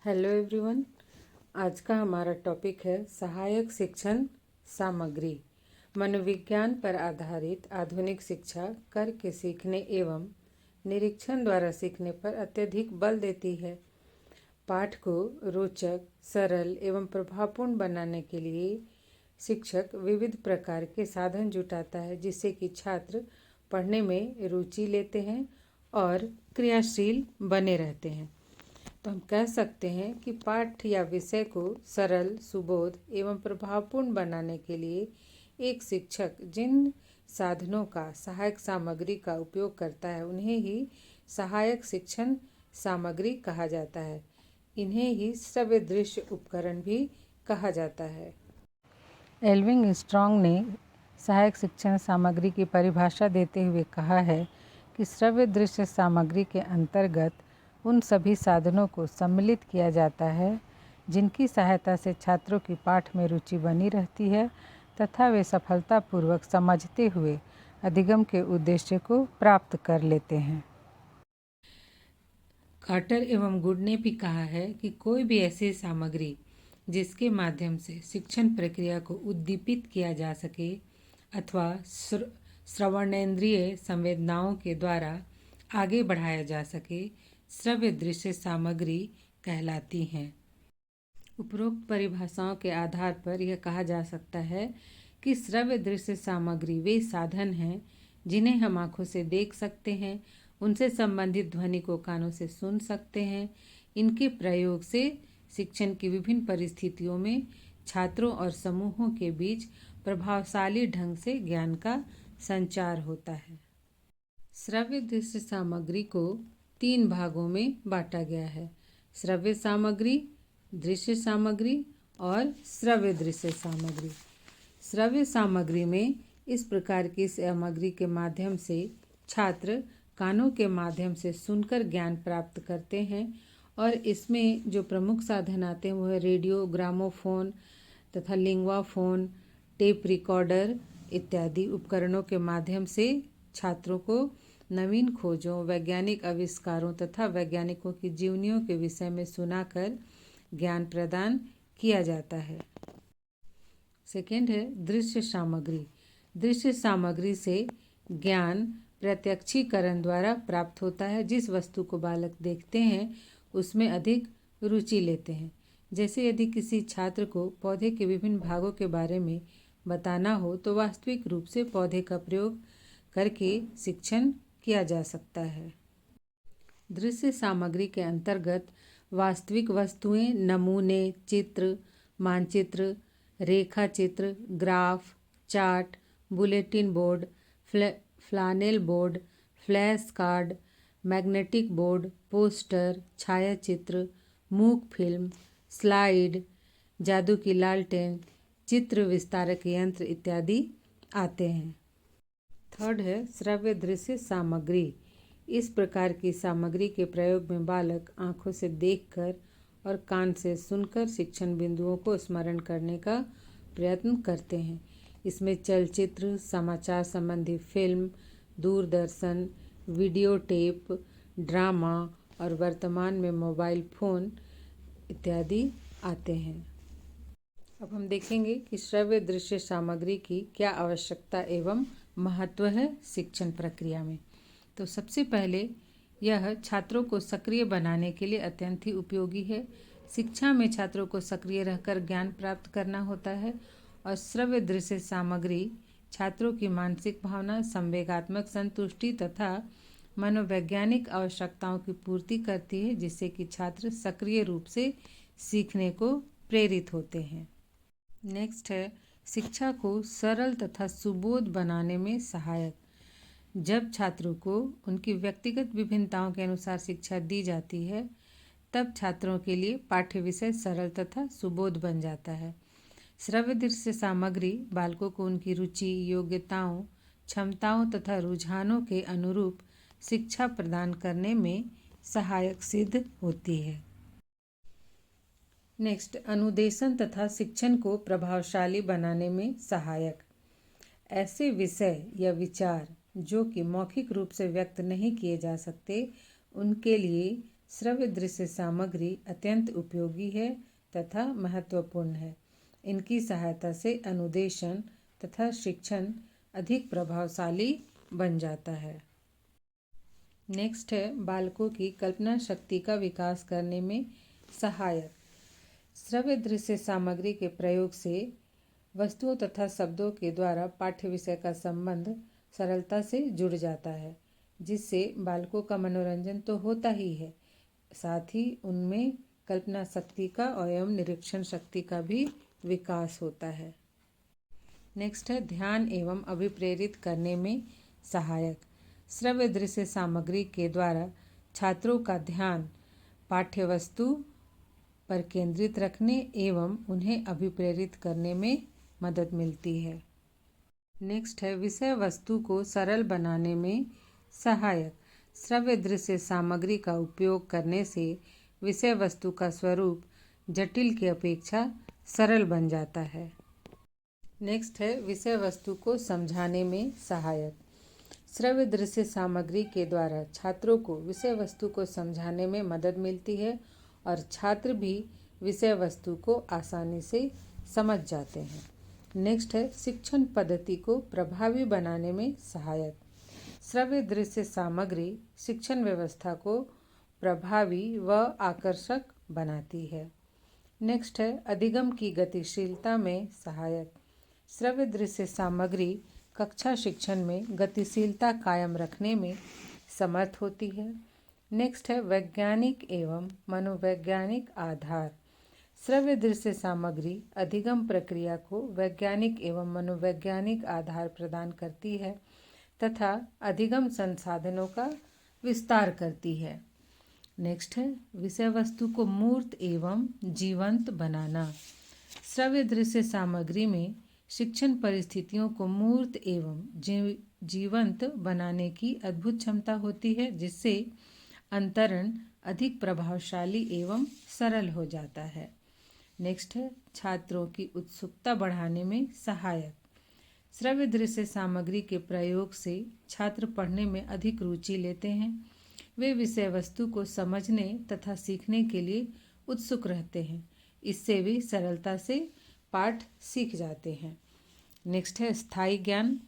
Hello everyone. आज का हमारा टॉपिक है सहायक शिक्षण सामग्री। मनोविज्ञान पर आधारित आधुनिक शिक्षा करके सीखने एवं निरीक्षण द्वारा सीखने पर अत्यधिक बल देती है। पाठ को रोचक, सरल एवं प्रभावपूर्ण बनाने के लिए शिक्षक विविध प्रकार के साधन जुटाता है, जिससे कि छात्र पढ़ने में रुचि लेते हैं और क्रियाशील बने रहते हैं। तो हम कह सकते हैं कि पाठ या विषय को सरल, सुबोध एवं प्रभावपूर्ण बनाने के लिए एक शिक्षक जिन साधनों का, सहायक सामग्री का उपयोग करता है, उन्हें ही सहायक शिक्षण सामग्री कहा जाता है। इन्हें ही श्रव्य दृश्य उपकरण भी कहा जाता है। एल्विंग स्ट्रॉन्ग ने सहायक शिक्षण सामग्री की परिभाषा देते हुए कहा है कि श्रव्य दृश्य सामग्री के अंतर्गत उन सभी साधनों को सम्मिलित किया जाता है जिनकी सहायता से छात्रों की पाठ में रुचि बनी रहती है तथा वे सफलतापूर्वक समझते हुए अधिगम के उद्देश्य को प्राप्त कर लेते हैं। कार्टर एवं गुड ने भी कहा है कि कोई भी ऐसी सामग्री जिसके माध्यम से शिक्षण प्रक्रिया को उद्दीपित किया जा सके अथवा श्रवणेंद्रिय संवेदनाओं के द्वारा आगे बढ़ाया जा सके, श्रव्य दृश्य सामग्री कहलाती हैं। उपरोक्त परिभाषाओं के आधार पर यह कहा जा सकता है कि श्रव्य दृश्य सामग्री वे साधन हैं जिन्हें हम आँखों से देख सकते हैं, उनसे संबंधित ध्वनि को कानों से सुन सकते हैं। इनके प्रयोग से शिक्षण की विभिन्न परिस्थितियों में छात्रों और समूहों के बीच प्रभावशाली ढंग से ज्ञान का संचार होता है। श्रव्य दृश्य सामग्री को 3 भागों में बांटा गया है: श्रव्य सामग्री, दृश्य सामग्री और श्रव्य दृश्य सामग्री। श्रव्य सामग्री में इस प्रकार की सामग्री के माध्यम से छात्र कानों के माध्यम से सुनकर ज्ञान प्राप्त करते हैं और इसमें जो प्रमुख साधन आते हैं वो है रेडियो, ग्रामोफोन तथा लिंगवा फोन, टेप रिकॉर्डर इत्यादि उपकरणों के माध्यम से छात्रों को नवीन खोजों, वैज्ञानिक आविष्कारों तथा वैज्ञानिकों की जीवनियों के विषय में सुनाकर ज्ञान प्रदान किया जाता है। सेकेंड है दृश्य सामग्री। दृश्य सामग्री से ज्ञान प्रत्यक्षीकरण द्वारा प्राप्त होता है। जिस वस्तु को बालक देखते हैं उसमें अधिक रुचि लेते हैं। जैसे यदि किसी छात्र को पौधे के विभिन्न भागों के बारे में बताना हो तो वास्तविक रूप से पौधे का प्रयोग करके शिक्षण किया जा सकता है। दृश्य सामग्री के अंतर्गत वास्तविक वस्तुएं, नमूने, चित्र, मानचित्र, रेखा चित्र, graph, chart, bulletin board, flannel board, flash card, magnetic board, poster, छायाचित्र, मूक फिल्म, स्लाइड, जादू की लालटेन, चित्र विस्तारक यंत्र इत्यादि आते हैं। थर्ड है श्रव्य दृश्य सामग्री। इस प्रकार की सामग्री के प्रयोग में बालक आँखों से देखकर और कान से सुनकर शिक्षण बिंदुओं को स्मरण करने का प्रयत्न करते हैं। इसमें चलचित्र, समाचार संबंधी film, Doordarshan, video tape, drama और वर्तमान में मोबाइल फ़ोन इत्यादि आते हैं। अब हम देखेंगे कि श्रव्य दृश्य सामग्री की क्या आवश्यकता एवं महत्व है शिक्षण प्रक्रिया में। तो सबसे पहले यह छात्रों को सक्रिय बनाने के लिए अत्यंत ही उपयोगी है। शिक्षा में छात्रों को सक्रिय रहकर ज्ञान प्राप्त करना होता है और श्रव्य दृश्य सामग्री छात्रों की मानसिक भावना, संवेगात्मक संतुष्टि तथा मनोवैज्ञानिक आवश्यकताओं की पूर्ति करती है, जिससे कि छात्र सक्रिय रूप से सीखने को प्रेरित होते हैं। नेक्स्ट है शिक्षा को सरल तथा सुबोध बनाने में सहायक। जब छात्रों को उनकी व्यक्तिगत विभिन्नताओं के अनुसार शिक्षा दी जाती है तब छात्रों के लिए पाठ्य विषय सरल तथा सुबोध बन जाता है। श्रव्य दृश्य सामग्री बालकों को उनकी रुचि, योग्यताओं, क्षमताओं तथा रुझानों के अनुरूप शिक्षा प्रदान करने में सहायक सिद्ध होती है। नेक्स्ट, अनुदेशन तथा शिक्षण को प्रभावशाली बनाने में सहायक। ऐसे विषय या विचार जो कि मौखिक रूप से व्यक्त नहीं किए जा सकते, उनके लिए श्रव्य दृश्य सामग्री अत्यंत उपयोगी है तथा महत्वपूर्ण है। इनकी सहायता से अनुदेशन तथा शिक्षण अधिक प्रभावशाली बन जाता है। नेक्स्ट है बालकों की कल्पना शक्ति का विकास करने में सहायक। श्रव्य दृश्य सामग्री के प्रयोग से वस्तुओं तथा शब्दों के द्वारा पाठ्य विषय का संबंध सरलता से जुड़ जाता है, जिससे बालकों का मनोरंजन तो होता ही है, साथ ही उनमें कल्पना शक्ति का एवं निरीक्षण शक्ति का भी विकास होता है। नेक्स्ट है ध्यान एवं अभिप्रेरित करने में सहायक। श्रव्य दृश्य सामग्री के द्वारा छात्रों का ध्यान पाठ्य वस्तु पर केंद्रित रखने एवं उन्हें अभिप्रेरित करने में मदद मिलती है। नेक्स्ट है विषय वस्तु को सरल बनाने में सहायक। श्रव्य दृश्य सामग्री का उपयोग करने से विषय वस्तु का स्वरूप जटिल की अपेक्षा सरल बन जाता है। नेक्स्ट है विषय वस्तु को समझाने में सहायक। श्रव्य दृश्य सामग्री के द्वारा छात्रों को विषय वस्तु को समझाने में मदद मिलती है और छात्र भी विषय वस्तु को आसानी से समझ जाते हैं। नेक्स्ट है शिक्षण पद्धति को प्रभावी बनाने में सहायक। श्रव्य दृश्य सामग्री शिक्षण व्यवस्था को प्रभावी व आकर्षक बनाती है। नेक्स्ट है अधिगम की गतिशीलता में सहायक। श्रव्य दृश्य सामग्री कक्षा शिक्षण में गतिशीलता कायम रखने में समर्थ होती है। नेक्स्ट है वैज्ञानिक एवं मनोवैज्ञानिक आधार। श्रव्य दृश्य सामग्री अधिगम प्रक्रिया को वैज्ञानिक एवं मनोवैज्ञानिक आधार प्रदान करती है तथा अधिगम संसाधनों का विस्तार करती है। नेक्स्ट है विषय वस्तु को मूर्त एवं जीवंत बनाना। श्रव्य दृश्य सामग्री में शिक्षण परिस्थितियों को मूर्त एवं जीवंत बनाने की अद्भुत क्षमता होती है, जिससे अंतरण अधिक प्रभावशाली एवं सरल हो जाता है। नेक्स्ट है छात्रों की उत्सुकता बढ़ाने में सहायक। श्रव्य दृश्य सामग्री के प्रयोग से छात्र पढ़ने में अधिक रुचि लेते हैं। वे विषय वस्तु को समझने तथा सीखने के लिए उत्सुक रहते हैं। इससे वे सरलता से पाठ सीख जाते हैं। नेक्स्ट है स्थायी ज्ञान।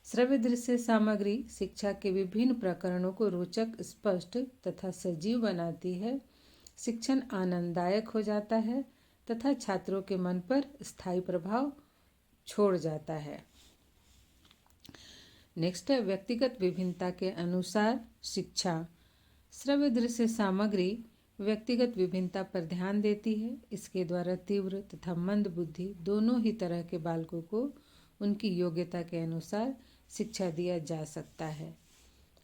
श्रव्य दृश्य सामग्री शिक्षा के विभिन्न प्रकरणों को रोचक, स्पष्ट तथा सजीव बनाती है। शिक्षण आनंददायक हो जाता है तथा छात्रों के मन पर स्थायी प्रभाव छोड़ जाता है। नेक्स्ट है व्यक्तिगत विभिन्नता के अनुसार शिक्षा। श्रव्य दृश्य सामग्री व्यक्तिगत विभिन्नता पर ध्यान देती है। इसके द्वारा तीव्र तथा मंद बुद्धि दोनों ही तरह के बालकों को उनकी योग्यता के अनुसार शिक्षा दिया जा सकता है।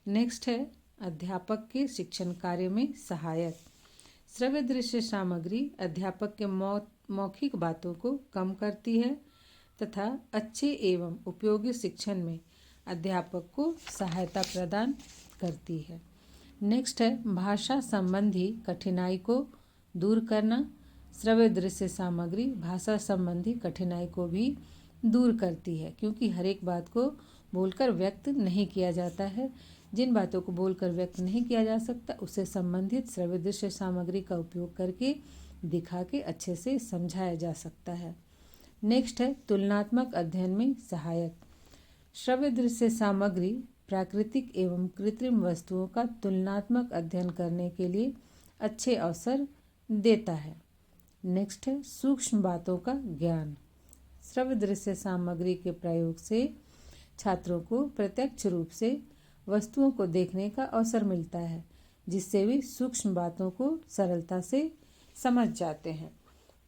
नेक्स्ट है अध्यापक के शिक्षण कार्य में सहायक। श्रव्य दृश्य सामग्री अध्यापक के मौखिक बातों को कम करती है तथा अच्छे एवं उपयोगी शिक्षण में अध्यापक को सहायता प्रदान करती है। नेक्स्ट है भाषा संबंधी कठिनाई को दूर करना। श्रव्य दृश्य सामग्री भाषा संबंधी कठिनाई को भी दूर करती है, क्योंकि हर एक बात को बोलकर व्यक्त नहीं किया जाता है। जिन बातों को बोलकर व्यक्त नहीं किया जा सकता, उससे संबंधित श्रव्य दृश्य सामग्री का उपयोग करके दिखा के अच्छे से समझाया जा सकता है। नेक्स्ट है तुलनात्मक अध्ययन में सहायक। श्रव्य दृश्य सामग्री प्राकृतिक एवं कृत्रिम वस्तुओं का तुलनात्मक अध्ययन करने के लिए अच्छे अवसर देता है। नेक्स्ट है सूक्ष्म बातों का ज्ञान। श्रव्य दृश्य सामग्री के प्रयोग से छात्रों को प्रत्यक्ष रूप से वस्तुओं को देखने का अवसर मिलता है, जिससे वे सूक्ष्म बातों को सरलता से समझ जाते हैं।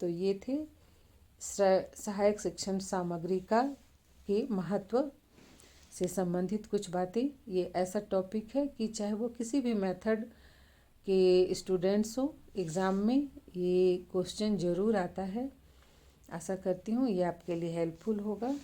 तो ये थे सहायक शिक्षण सामग्री का के महत्व से संबंधित कुछ बातें। ये ऐसा टॉपिक है कि चाहे वो किसी भी मेथड के स्टूडेंट्स हो, एग्ज़ाम में ये क्वेश्चन ज़रूर आता है। आशा करती हूँ ये आपके लिए हेल्पफुल होगा।